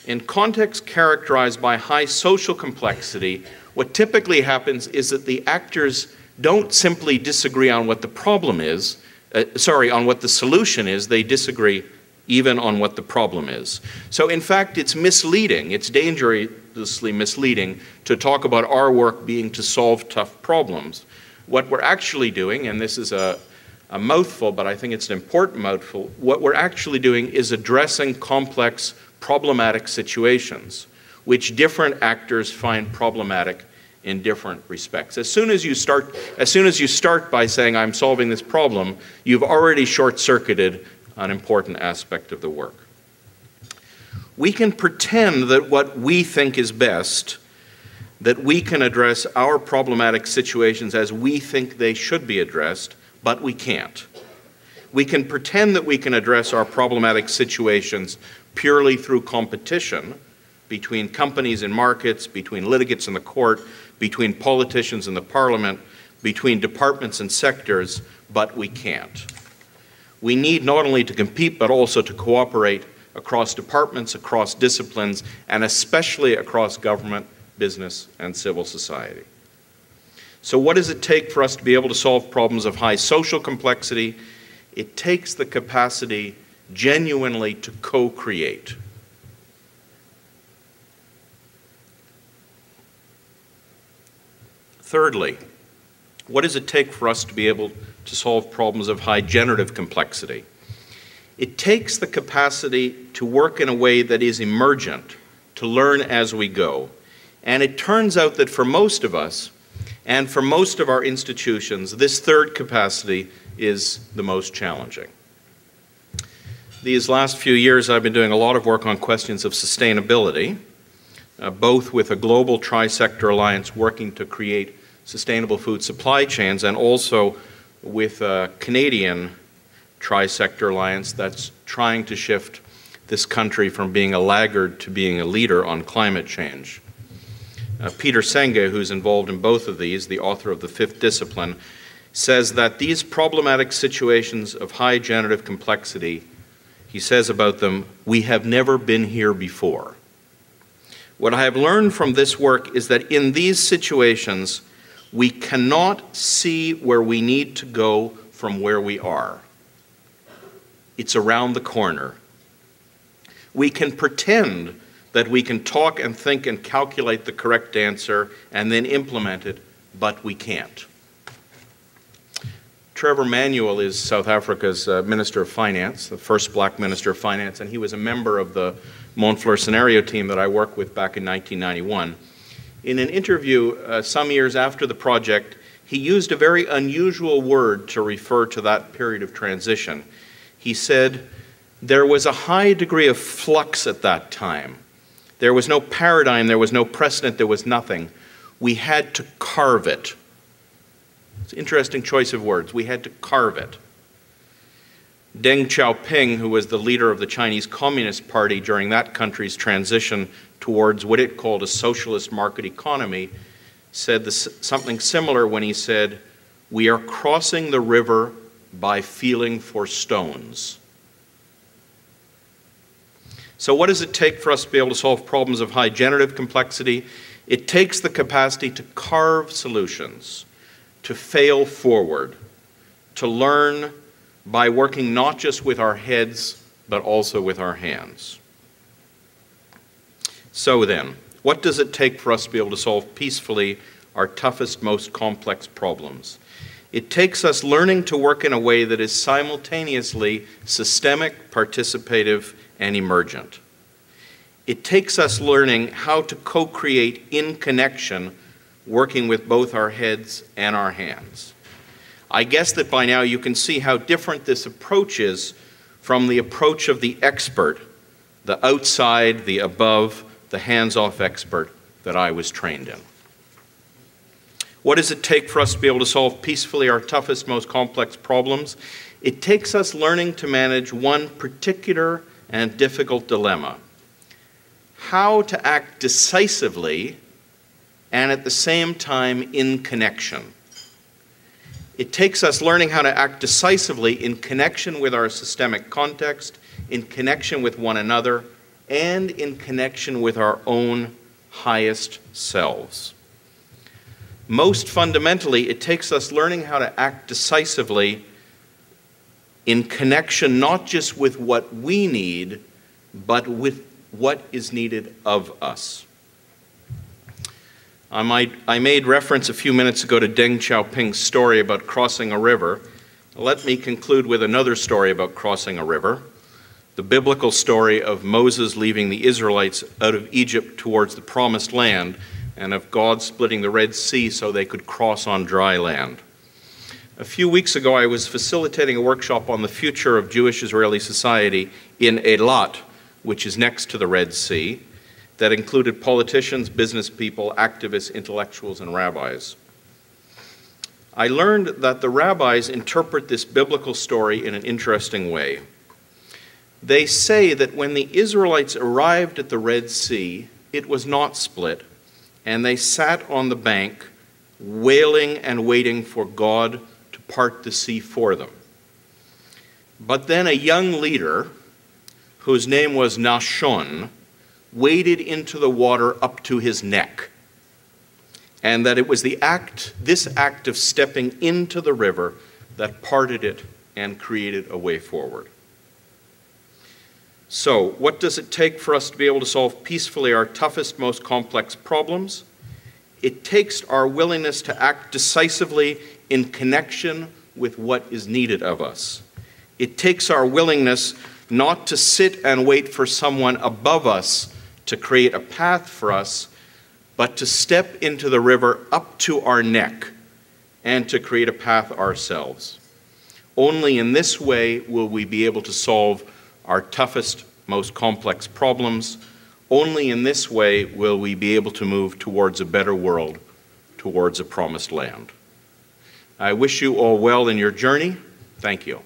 In contexts characterized by high social complexity, what typically happens is that the actors don't simply disagree on what the problem is, on what the solution is, they disagree even on what the problem is. So in fact, it's misleading, it's dangerously misleading to talk about our work being to solve tough problems. What we're actually doing, and this is a mouthful, but I think it's an important mouthful, what we're actually doing is addressing complex, problematic situations, which different actors find problematic in different respects. As soon as you start by saying, I'm solving this problem, you've already short-circuited an important aspect of the work. We can pretend that what we think is best, that we can address our problematic situations as we think they should be addressed, but we can't. We can pretend that we can address our problematic situations purely through competition between companies and markets, between litigants in the court, between politicians in the parliament, between departments and sectors, but we can't. We need not only to compete, but also to cooperate across departments, across disciplines, and especially across government, business, and civil society. So what does it take for us to be able to solve problems of high social complexity? It takes the capacity genuinely to co-create. Thirdly, what does it take for us to be able to solve problems of high generative complexity? It takes the capacity to work in a way that is emergent, to learn as we go. And it turns out that for most of us, and for most of our institutions, this third capacity is the most challenging. These last few years, I've been doing a lot of work on questions of sustainability, both with a global tri-sector alliance working to create sustainable food supply chains, and also with a Canadian tri-sector alliance that's trying to shift this country from being a laggard to being a leader on climate change. Peter Senge, who's involved in both of these, the author of The Fifth Discipline, says that these problematic situations of high generative complexity, he says about them, we have never been here before. What I have learned from this work is that in these situations, we cannot see where we need to go from where we are. It's around the corner. We can pretend that we can talk and think and calculate the correct answer and then implement it, but we can't. Trevor Manuel is South Africa's Minister of Finance, the first black Minister of Finance, and he was a member of the Montfleur scenario team that I worked with back in 1991. In an interview some years after the project, he used a very unusual word to refer to that period of transition. He said, there was a high degree of flux at that time. There was no paradigm, there was no precedent, there was nothing. We had to carve it. It's an interesting choice of words. We had to carve it. Deng Xiaoping, who was the leader of the Chinese Communist Party during that country's transition towards what it called a socialist market economy, said something similar when he said, we are crossing the river by feeling for stones. So what does it take for us to be able to solve problems of high generative complexity? It takes the capacity to carve solutions, to fail forward, to learn by working not just with our heads, but also with our hands. So then, what does it take for us to be able to solve peacefully our toughest, most complex problems? It takes us learning to work in a way that is simultaneously systemic, participative, and emergent. It takes us learning how to co-create in connection, working with both our heads and our hands. I guess that by now you can see how different this approach is from the approach of the expert, the outside, the above, the hands-off expert that I was trained in. What does it take for us to be able to solve peacefully our toughest, most complex problems? It takes us learning to manage one particular and difficult dilemma. How to act decisively and at the same time in connection. It takes us learning how to act decisively in connection with our systemic context, in connection with one another, and in connection with our own highest selves. Most fundamentally, it takes us learning how to act decisively in connection not just with what we need, but with what is needed of us. I made reference a few minutes ago to Deng Xiaoping's story about crossing a river. Let me conclude with another story about crossing a river, the biblical story of Moses leaving the Israelites out of Egypt towards the Promised Land, and of God splitting the Red Sea so they could cross on dry land. A few weeks ago, I was facilitating a workshop on the future of Jewish-Israeli society in Eilat, which is next to the Red Sea, that included politicians, business people, activists, intellectuals, and rabbis. I learned that the rabbis interpret this biblical story in an interesting way. They say that when the Israelites arrived at the Red Sea, it was not split, and they sat on the bank, wailing and waiting for God to part the sea for them. But then a young leader, whose name was Nashon, waded into the water up to his neck, and that it was this act of stepping into the river that parted it and created a way forward. So, what does it take for us to be able to solve peacefully our toughest, most complex problems? It takes our willingness to act decisively in connection with what is needed of us. It takes our willingness not to sit and wait for someone above us to create a path for us, but to step into the river up to our neck and to create a path ourselves. Only in this way will we be able to solve our toughest, most complex problems. Only in this way will we be able to move towards a better world, towards a promised land. I wish you all well in your journey. Thank you.